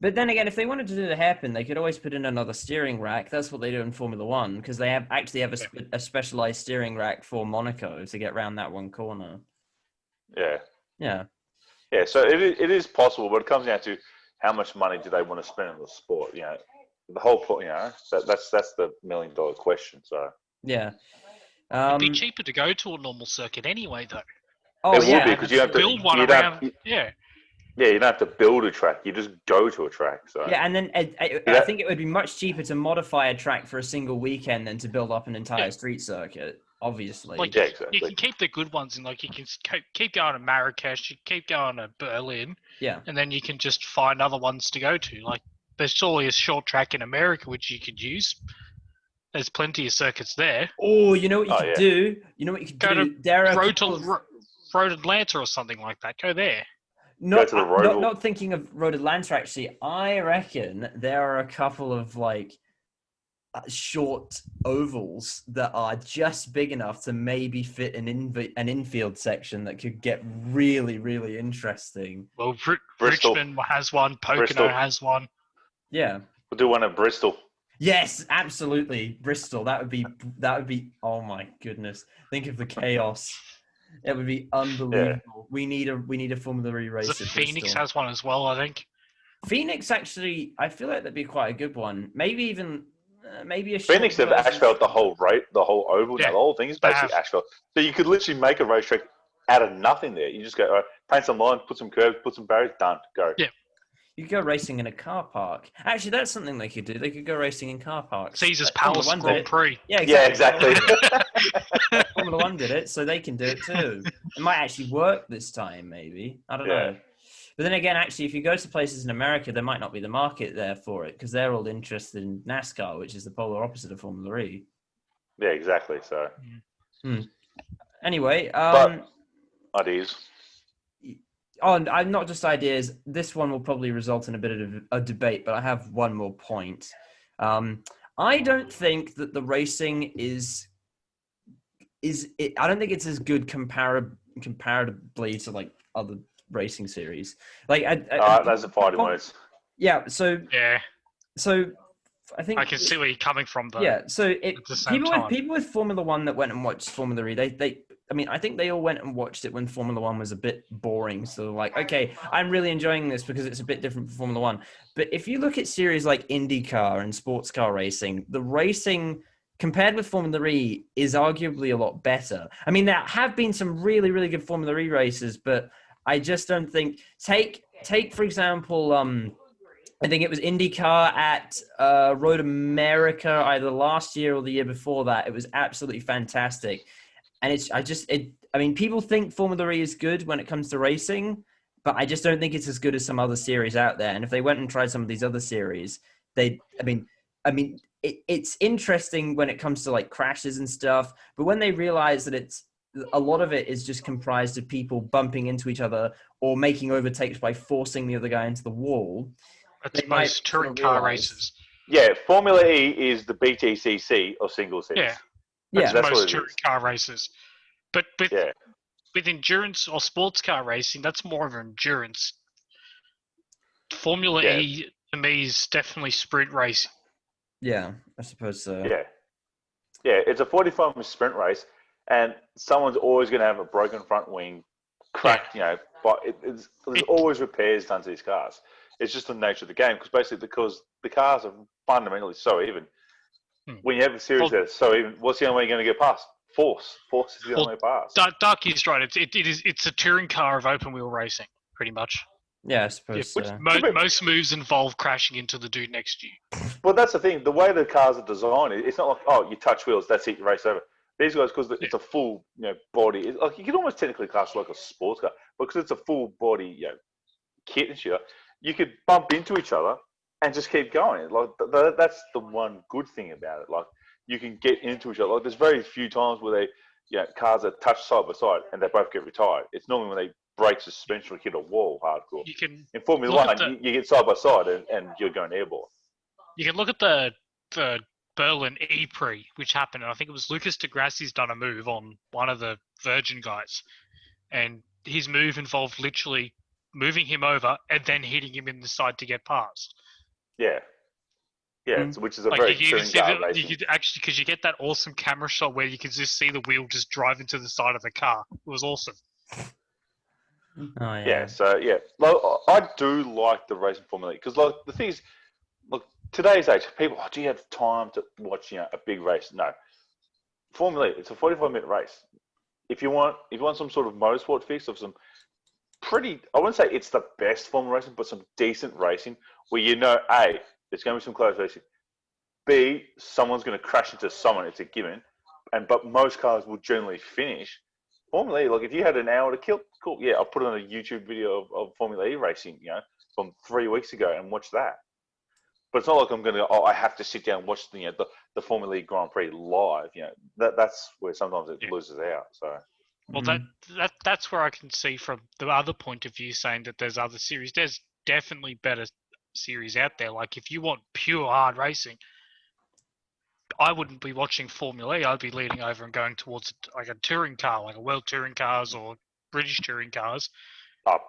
But then again, if they wanted to do the hairpin, they could always put in another steering rack. That's what they do in Formula One because they have a specialized steering rack for Monaco to get around that one corner. Yeah. Yeah. Yeah, so it is possible, but it comes down to how much money do they want to spend on the sport? You know, the whole point. You know, that's the $1 million question. So Yeah. It'd be cheaper to go to a normal circuit anyway, though. Oh, it yeah. would be because you have to Build one you around. don't, Yeah. Yeah, you don't have to build a track. You just go to a track. So Yeah, and then I think it would be much cheaper to modify a track for a single weekend than to build up an entire street circuit. Obviously, Like, yeah, exactly. You can keep the good ones in, like you can keep going to Marrakesh, you keep going to Berlin, yeah, and then you can just find other ones to go to. Like, there's surely a short track in America which you could use. There's plenty of circuits there. Oh, you know what you could yeah. do? You know what you could Go do? to There are Road Atlanta or something like that. Go there. not, to the Roval. not thinking of Road Atlanta. Actually, I reckon there are a couple of like short ovals that are just big enough to maybe fit an infield section that could get really, really interesting. Well, Bristol. Richmond has one. Pocono Bristol. has one. Yeah. We'll do one at Bristol. Yes, absolutely. Bristol. That would be. Oh my goodness! Think of the chaos. It would be unbelievable. We need a Formula E race. The at Phoenix Bristol. has one as well, I think. Phoenix actually, I feel like that'd be quite a good one. Maybe even maybe a Phoenix short have version. asphalt the whole oval. Yeah, Now, the whole thing is they basically have. asphalt. So you could literally make a racetrack out of nothing there. You just go, all right, paint some lines, put some curves, put some barriers, done, go. Yeah. You could go racing in a car park. Actually, that's something they could do. They could go racing in car parks. Caesar's Formula Palace One did Grand it. Prix. Yeah, Yeah, exactly. exactly. Formula One did it, so they can do it too. It might actually work this time, maybe. I don't know. But then again, actually, if you go to places in America, there might not be the market there for it because they're all interested in NASCAR, which is the polar opposite of Formula E. Yeah, exactly. So, Anyway, but ideas. I'm not just ideas. This one will probably result in a bit of a debate, but I have one more point. I don't think that the racing is. I don't think it's as good comparatively to like other racing series. Like, That's the fighting words. Yeah. So Yeah, I think I can see where you're coming from, though. Yeah. So at the same time. people with Formula One that went and watched Formula E, I think they all went and watched it when Formula One was a bit boring. So like, okay, I'm really enjoying this because it's a bit different from Formula One. But if you look at series like IndyCar and sports car racing, the racing compared with Formula E is arguably a lot better. I mean, there have been some really, really good Formula E races, but I just don't think take for example, I think it was IndyCar at Road America either last year or the year before that. It was absolutely fantastic. And people think Formula E is good when it comes to racing, but I just don't think it's as good as some other series out there. And if they went and tried some of these other series, it's interesting when it comes to like crashes and stuff, but when they realize that a lot of it is just comprised of people bumping into each other or making overtakes by forcing the other guy into the wall. That's most touring car races. Yeah, Formula E is the BTCC of single seats. Yeah. Yeah, That's what most it touring is. car races. But with endurance or sports car racing, that's more of endurance. Formula E, to me, is definitely sprint racing. Yeah, I suppose so. Yeah, it's a 45-minute sprint race, and someone's always going to have a broken front wing, cracked, but there's always repairs done to these cars. It's just the nature of the game, because the cars are fundamentally so even. When you have a series that's so even, what's the only way you're going to get past? Force. Force is the only way past. Darky's right. It's a touring car of open wheel racing, pretty much. Yeah, I suppose so. Most moves involve crashing into the dude next to you. Well, that's the thing. The way the cars are designed, it's not like, you touch wheels, that's it, you race over. These guys, because it's a full, body. Like you can almost technically class it like a sports car, because it's a full body, kit and shit. You could bump into each other and just keep going. Like that's the one good thing about it. Like you can get into each other. Like there's very few times where cars that touch side by side and they both get retired. It's normally when they break suspension or hit a wall hardcore. You can In Formula One, you get side by side and you're going airborne. You can look at the Berlin E-Prix, which happened, and I think it was Lucas de Grassi's done a move on one of the Virgin guys, and his move involved literally moving him over and then hitting him in the side to get past. Yeah. Yeah, which is a like very you touring car racing. You could actually, because you get that awesome camera shot where you can just see the wheel just drive into the side of the car. It was awesome. Oh, yeah. Yeah, so yeah, like, I do like the racing Formula E because like the thing is, look, today's age, people, do you have time to watch a big race? No, Formula E, it's a 45-minute race. If you want some sort of motorsport fix of some pretty, I wouldn't say it's the best form of racing, but some decent racing where A, there's going to be some close racing. B, someone's going to crash into someone. It's a given. But most cars will generally finish. Formula E, like if you had an hour to kill, cool. Yeah, I'll put on a YouTube video of Formula E racing, from 3 weeks ago and watch that. But it's not like I'm going to go, I have to sit down and watch the Formula E Grand Prix live. That's where sometimes it loses out. So. Well, that's where I can see from the other point of view saying that there's other series. There's definitely better series out there. Like if you want pure hard racing, I wouldn't be watching Formula E. I'd be leaning over and going towards like a touring car, like a World Touring Cars or British Touring Cars.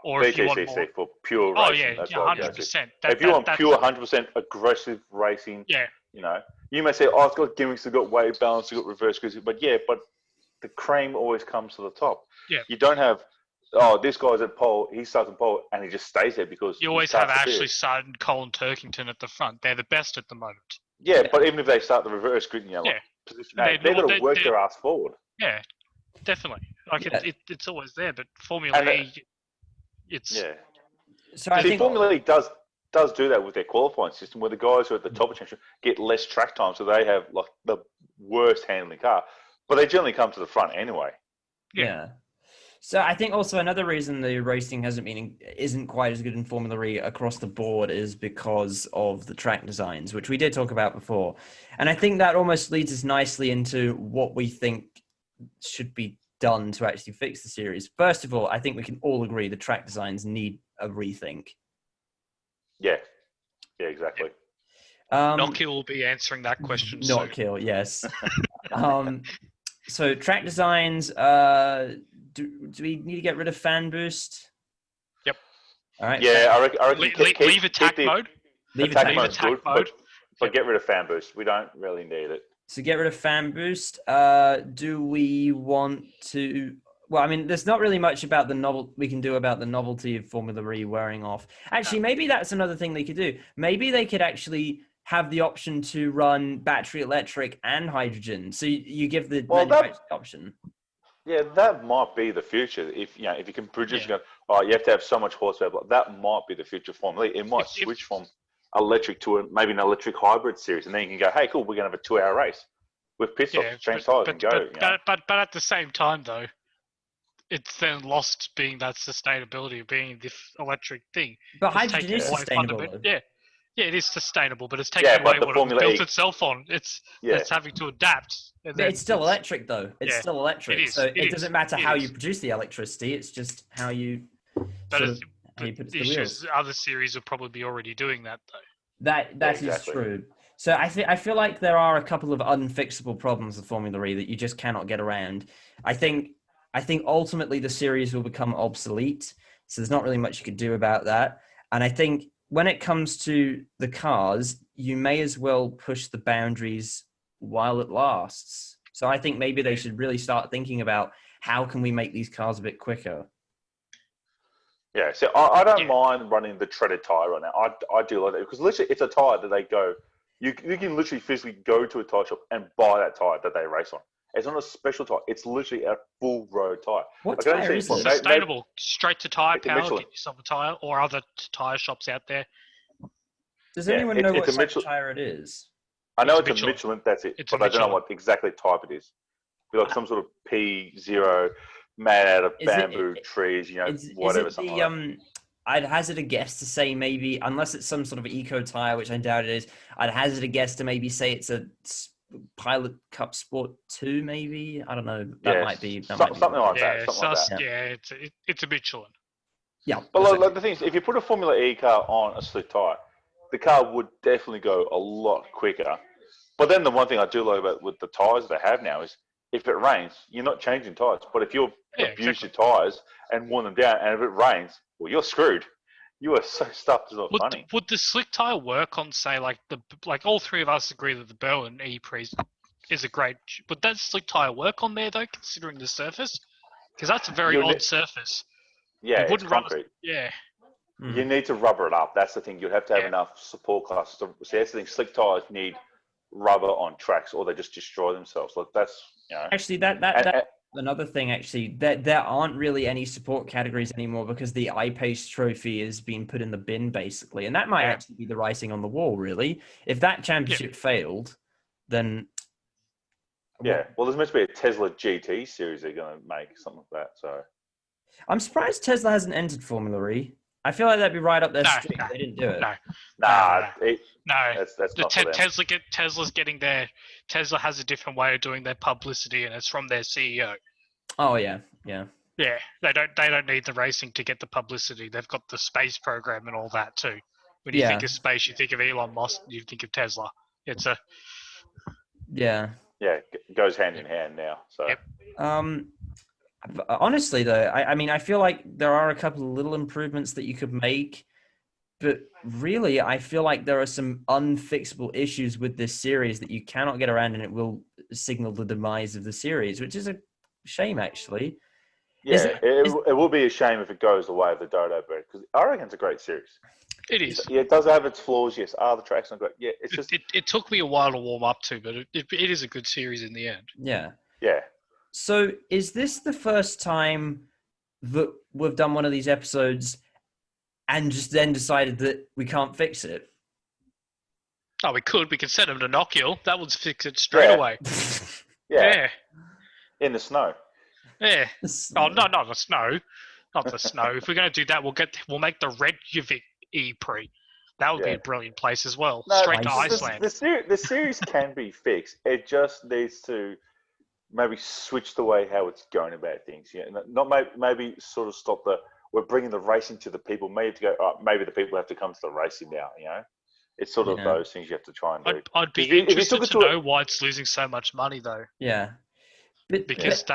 Or if you want more, for pure racing. Oh yeah, that's 100%. If you want pure 100% aggressive racing, you may say, it's got gimmicks, it's got weight balance, it's got reverse cruising, but the cream always comes to the top. Yeah. You don't have, this guy's at pole, he starts at pole, and he just stays there because you always have Ashley Sutton, Colin Turkington at the front. They're the best at the moment. Yeah, but even if they start the reverse grid, position A, they've got to work their ass forward. Yeah, definitely. Like it's always there, but Formula E, it's So I think Formula E does do that with their qualifying system, where the guys who are at the top of the championship get less track time, so they have like the worst handling car, but they generally come to the front anyway. Yeah. So I think also another reason the racing isn't quite as good in Formula E across the board is because of the track designs, which we did talk about before. And I think that almost leads us nicely into what we think should be done to actually fix the series. First of all, I think we can all agree the track designs need a rethink. Yeah, exactly. Nokia will be answering that question soon. Nokia, yes. So track designs, do we need to get rid of fan boost? Yep. All right. Yeah, I reckon leave attack mode. Leave attack mode, but get rid of fan boost. We don't really need it. So get rid of fan boost. Do we want to? Well, I mean, there's not really much about we can do about the novelty of Formula E wearing off. Actually, maybe that's another thing they could do. Maybe they could actually have the option to run battery electric and hydrogen. So you give the manufacturer the option. Yeah, that might be the future. If you can produce, you have to have so much horsepower. That might be the future of Formula E. It might switch from electric to maybe an electric hybrid series, and then you can go, hey, cool, we're going to have a 2-hour race with pit stops, change tires, and go. But at the same time, though, it's then lost being that sustainability of being this electric thing. But hydrogen is sustainable. Yeah, it is sustainable, but it's taking away what it built itself on. It's having to adapt. It's still electric, though. It's still electric. It is. So it doesn't matter how you produce the electricity. It's just how you put it to the wheels. Other series will probably be already doing that, though. That is true. So I feel like there are a couple of unfixable problems with Formula E that you just cannot get around. I think ultimately the series will become obsolete. So there's not really much you could do about that. And I think when it comes to the cars, you may as well push the boundaries while it lasts. So I think maybe they should really start thinking about how can we make these cars a bit quicker. Yeah, so I don't mind running the treaded tire right now. I do like that because literally it's a tire that they go. You can literally physically go to a tire shop and buy that tire that they race on. It's not a special tire. It's literally a full road tire. What tire is it? Sustainable. Straight to tire power. Get yourself a tire or other tire shops out there. Does anyone know what type of tire it is? I know it's a Michelin. That's it. But I don't know what exactly type it is. Be like some sort of P0 made out of bamboo trees. Whatever. I'd hazard a guess to say maybe, unless it's some sort of eco tire, which I doubt it is. I'd hazard a guess to maybe say it's Pilot Cup Sport 2, maybe. I don't know. That might be something like Yeah, that. Something like that. yeah, it's a bit chilling. Yeah. But exactly. like the thing is, if you put a Formula E car on a slick tyre, the car would definitely go a lot quicker. But then the one thing I do like about with the tyres they have now is if it rains, you're not changing tyres. But if you abuse your tyres and worn them down, and if it rains, well, you're screwed. You are so stuffed. It's not funny. Would the slick tire work on, say, like all three of us agree that the Berlin E-Prix is a great? Would that slick tire work on there though, considering the surface? Because that's a very odd surface. Yeah, it it's concrete. Yeah. You need to rubber it up. That's the thing. You'd have to have enough support classes. See, that's the thing. Slick tires need rubber on tracks, or they just destroy themselves. Like that's Actually, that another thing. Actually, that there aren't really any support categories anymore because the iPace trophy has been put in the bin, basically, and that might actually be the writing on the wall. Really, if that championship failed, then well, there's meant to be a Tesla GT series they're going to make, something like that. So I'm surprised Tesla hasn't entered Formula E. I feel like that'd be right up their street. They didn't do it. No. That's not for them. Tesla's getting their. Tesla has a different way of doing their publicity, and it's from their CEO. Oh yeah. Yeah, they don't need the racing to get the publicity. They've got the space program and all that too. When you think of space, you think of Elon Musk. You think of Tesla. It's a. Yeah, it goes hand in hand now. So. Honestly, though, I mean, I feel like there are a couple of little improvements that you could make, but really, I feel like there are some unfixable issues with this series that you cannot get around, and it will signal the demise of the series, which is a shame, actually. Yeah, it will be a shame if it goes the way of the Dodo Bird, because I reckon it's a great series. It is. Yeah, it does have its flaws. Yes, the track's not great. Yeah, it's just. It took me a while to warm up to, but it is a good series in the end. Yeah. Yeah. So, is this the first time that we've done one of these episodes and just then decided that we can't fix it? Oh, we could. We could send them to Knockhill. That would fix it straight away. Yeah. In the snow. Yeah. Oh, no, not the snow. Not the snow. If we're going to do that, we'll make the Reykjavik E-Prix. That would be a brilliant place as well. No, straight to Iceland. The series can be fixed. It just needs to maybe switch the way how it's going about things. Yeah, not maybe sort of stop we're bringing the racing to the people. Maybe to go. Maybe the people have to come to the racing now. You know, it's sort of those things you have to try and do. I'd be interested to know why it's losing so much money though. Yeah, because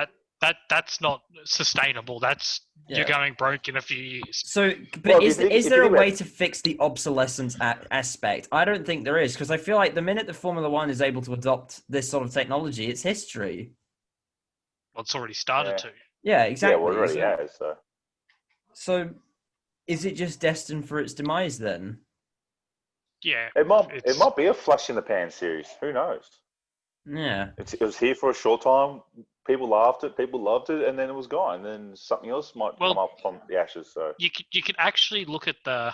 that's not sustainable. That's you're going broke in a few years. So, but is there a way to fix the obsolescence aspect? I don't think there is, because I feel like the minute the Formula One is able to adopt this sort of technology, it's history. Well, it's already started to. Yeah, exactly. Yeah, well, it already has. So, is it just destined for its demise then? Yeah. It might be a flash in the pan series. Who knows? Yeah. It was here for a short time. People laughed it. People loved it, and then it was gone. And then something else might come up from the ashes. So you can actually look at the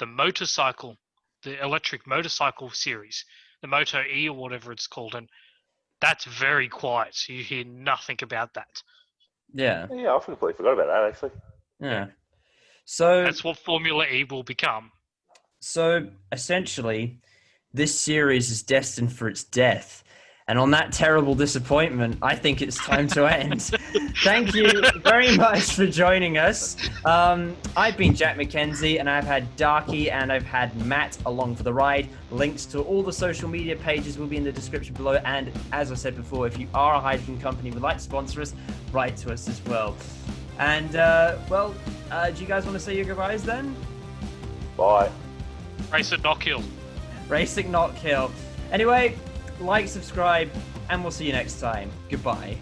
motorcycle, the electric motorcycle series, the Moto E or whatever it's called, and that's very quiet. So you hear nothing about that. Yeah. Yeah, I completely forgot about that actually. Yeah. So that's what Formula E will become. So essentially, this series is destined for its death. And on that terrible disappointment, I think it's time to end. Thank you very much for joining us. I've been Jack MacKenzie, and I've had Darky and I've had Matt along for the ride. Links to all the social media pages will be in the description below. And as I said before, if you are a hydrogen company and would like to sponsor us, write to us as well. And, do you guys want to say your goodbyes then? Bye. Race at Knockhill. Racing Knockhill. Anyway, like, subscribe, and we'll see you next time. Goodbye.